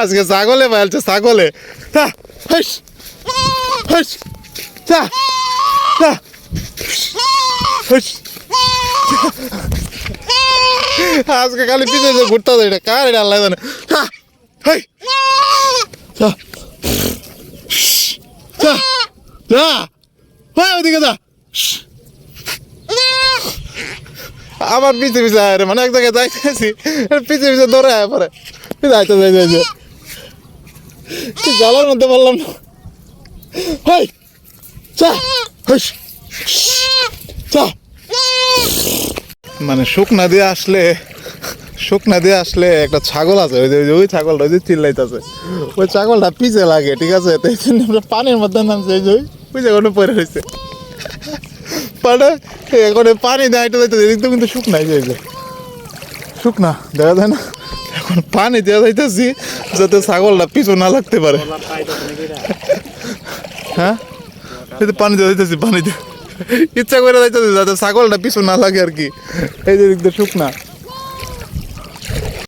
আজকে ছাগলে পালছে ছাগলে আজকে খালি পিছিয়ে ঘুরতে এটা কার এটা আল্লাহ জানে ওদিকে যা আবার পিছে পিছে আয় রে মানে এক জায়গায় যাইতেছি পিছে পিছে দৌড়ে আয় পরে যাইতে যাইতে জালার মধ্যে বললাম না মানে শুকনা দিয়ে আসলে একটা ছাগল আছে ওই ছাগলটা ওই যে চিল্লাইতেছে ওই ছাগলটা পিছে লাগে ঠিক আছে তাই আমরা পানির মধ্যে নামছে ওই জায়গাটা পরে হয়েছে এখন পানি দেয় এদিক তো কিন্তু শুকনাই যাইছে শুকনা দেখা যায় না এখন পানি দেওয়া যাইতেছি যাতে ছাগলটা পিছু না লাগতে পারে হ্যাঁ এই তো পানি দেওয়া যাইতেছি পানি দিয়ে ইচ্ছা করে যাইতেছি যাতে ছাগলটা পিছু না লাগে আর কি এই যে দিক দিয়ে শুকনা